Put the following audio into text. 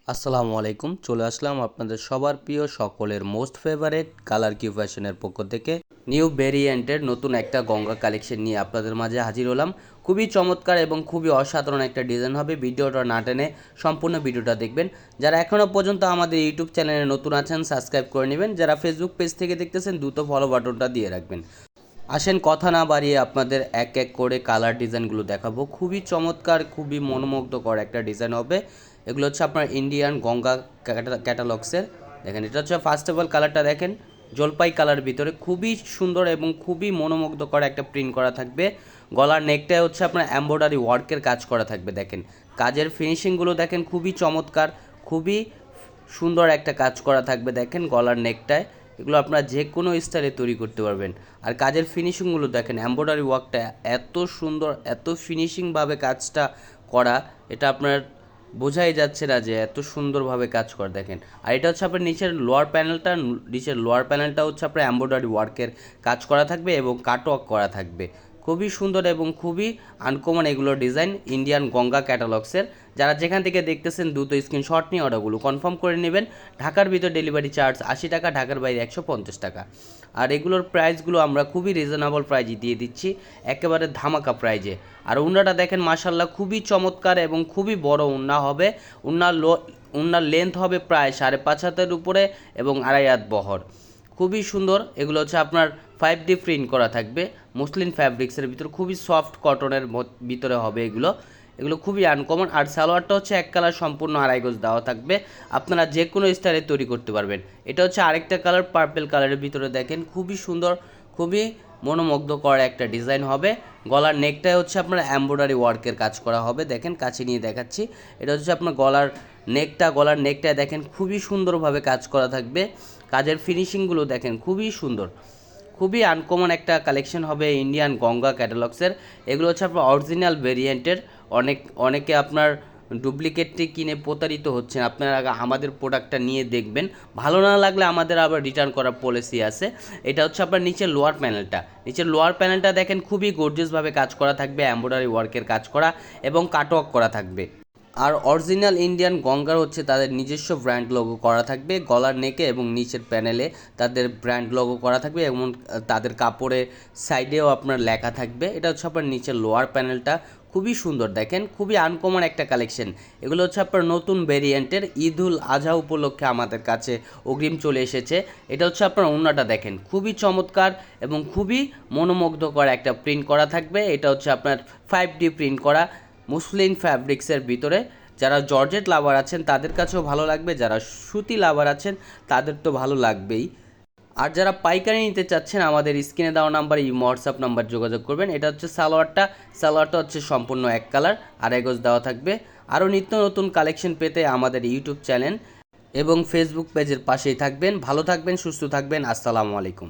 আসসালামু আলাইকুম। চলে আসলাম আপনাদের সবার প্রিয় সকলের মোস্ট ফেভারেট কালার কিউ ফ্যাশনের পক্ষ থেকে নিউ ভেরিয়েন্টের নতুন একটা গঙ্গা কালেকশন নিয়ে আপনাদের মাঝে হাজির হলাম। খুবই চমৎকার এবং খুবই অসাধারণ একটা ডিজাইন হবে। ভিডিওটা না টেনে সম্পূর্ণ ভিডিওটা দেখবেন। যারা এখনও পর্যন্ত আমাদের ইউটিউব চ্যানেলে নতুন আছেন সাবস্ক্রাইব করে নেবেন। যারা ফেসবুক পেজ থেকে দেখতেছেন দ্রুত ফলো বাটনটা দিয়ে রাখবেন। আসেন কথা না বাড়িয়ে আপনাদের এক এক করে কালার ডিজাইনগুলো দেখাবো। খুবই চমৎকার, খুবই মনোমুগ্ধকর একটা ডিজাইন হবে। এগুলো হচ্ছে আপনার ইন্ডিয়ান গঙ্গা ক্যাটালগসের। দেখেন, এটা হচ্ছে ফার্স্ট অফ অল কালারটা দেখেন, জলপাই কালার ভিতরে খুবই সুন্দর এবং খুবই মনোমুগ্ধকর একটা প্রিন্ট করা থাকবে। গলার নেকটায় হচ্ছে আপনার এমব্রয়ডারি ওয়ার্কের কাজ করা থাকবে। দেখেন কাজের ফিনিশিংগুলো দেখেন, খুবই চমৎকার, খুবই সুন্দর একটা কাজ করা থাকবে। দেখেন গলার নেকটায় এগুলো আপনারা যে কোনো স্টাইলে তৈরি করতে পারবেন। আর কাজের ফিনিশিংগুলো দেখেন, এমব্রয়ডারি ওয়ার্কটা এত সুন্দর, এত ফিনিশিংভাবে কাজটা করা, এটা আপনার বোঝাই যাচ্ছে না যে এত সুন্দরভাবে কাজ করে। দেখেন, আর এটা হচ্ছে আপনার নিচের লোয়ার প্যানেলটা হচ্ছে আপনার এমব্রয়ডারি ওয়ার্কের কাজ করা থাকবে এবং কাটওয়ার্ক করা থাকবে। খুবই সুন্দর এবং খুবই আনকমন এগুলো ডিজাইন ইন্ডিয়ান গঙ্গা ক্যাটালগসের। যারা যেখান থেকে দেখতেছেন দ্রুত স্ক্রিনশট নিয়ে অর্ডারগুলো কনফার্ম করে নেবেন। ঢাকার ভিতর ডেলিভারি চার্জ 80 টাকা, ঢাকার বাইরে 150 টাকা। আর এগুলোর প্রাইসগুলো আমরা খুবই রিজনেবল প্রাইজে দিয়ে দিচ্ছি, একেবারে ধামাকা প্রাইজে। আর উন্নাটা দেখেন মাশাল্লাহ খুবই চমৎকার এবং খুবই বড় উন্না হবে। উন্নার লেন্থ হবে প্রায় 5.5 হাতের উপরে এবং 2.5 হাত বহর। খুবই সুন্দর। এগুলো হচ্ছে আপনার 5D প্রিন্ট করা থাকবে মুসলিন ফ্যাব্রিক্সের ভিতরে, খুবই সফট কটনের ভিতরে হবে এগুলো। এগুলো খুবই আনকমন। আর সালোয়ারটা হচ্ছে এক কালার সম্পূর্ণ 2.5 গজ দেওয়া থাকবে, আপনারা যে কোনো স্টাইলে তৈরি করতে পারবেন। এটা হচ্ছে আরেকটা কালার, পার্পেল কালারের ভিতরে দেখেন খুবই সুন্দর, খুবই মনোমুগ্ধকর একটা ডিজাইন হবে। গলার নেকটায় হচ্ছে আপনার এমব্রয়ডারি ওয়ার্কের কাজ করা হবে। দেখেন কাছে নিয়ে দেখাচ্ছি, এটা হচ্ছে আপনার গলার নেকটায় দেখেন খুবই সুন্দরভাবে কাজ করা থাকবে। কাজের ফিনিশিংগুলো দেখেন খুবই সুন্দর, খুবই আনকমন একটা কালেকশন হবে ইন্ডিয়ান গঙ্গা ক্যাটালগসের। এগুলো হচ্ছে আপনার অরিজিনাল ভেরিয়েন্টের। অনেকে আপনার ডুপ্লিকেটটি কিনে প্রতারিত হচ্ছেন। আপনারা আমাদের প্রোডাক্টটা নিয়ে দেখবেন, ভালো না লাগলে আমাদের আবার রিটার্ন করার পলিসি আছে। এটা হচ্ছে আপনার নিচের লোয়ার প্যানেলটা দেখেন খুবই গর্জিয়াসভাবে কাজ করা থাকবে, এমব্রয়ডারি ওয়ার্কের কাজ করা এবং কাটওয়ার্ক করা থাকবে। আর অরিজিনাল ইন্ডিয়ান গঙ্গার হচ্ছে তাদের নিজস্ব ব্র্যান্ড লোগো করা থাকবে গলার নেকে এবং নিচের প্যানেলে তাদের ব্র্যান্ড লোগো করা থাকবে এবং তাদের কাপড়ে সাইডেও আপনার লেখা থাকবে। এটা হচ্ছে আপনার নিচের লোয়ার প্যানেলটা, খুবই সুন্দর দেখেন, খুবই আনকমন একটা কালেকশন। এগুলো হচ্ছে আপনার নতুন ভেরিয়েন্টের ঈদুল আজহা উপলক্ষে আমাদের কাছে অগ্রিম চলে এসেছে। এটা হচ্ছে আপনার ওড়নাটা দেখেন খুবই চমৎকার এবং খুবই মনোমুগ্ধকর একটা প্রিন্ট করা থাকবে। এটা হচ্ছে আপনার 5D প্রিন্ট করা মুসলিন ফ্যাব্রিক্সের ভিতরে। যারা জর্জেট লাভার আছেন তাদের কাছেও ভালো লাগবে, যারা সুতি লাভার আছেন তাদের তো ভালো লাগবেই। আর যারা পাইকারি নিতে চাচ্ছেন আমাদের স্ক্রিনে দেওয়া নাম্বারে হোয়াটসঅ্যাপ নাম্বার যোগাযোগ করবেন। এটা হচ্ছে সালোয়ারটা হচ্ছে সম্পূর্ণ এক কালার, 2.5 গজ দেওয়া থাকবে। আরও নিত্য নতুন কালেকশন পেতে আমাদের ইউটিউব চ্যানেল এবং ফেসবুক পেজের পাশেই থাকবেন। ভালো থাকবেন, সুস্থ থাকবেন। আসসালামু আলাইকুম।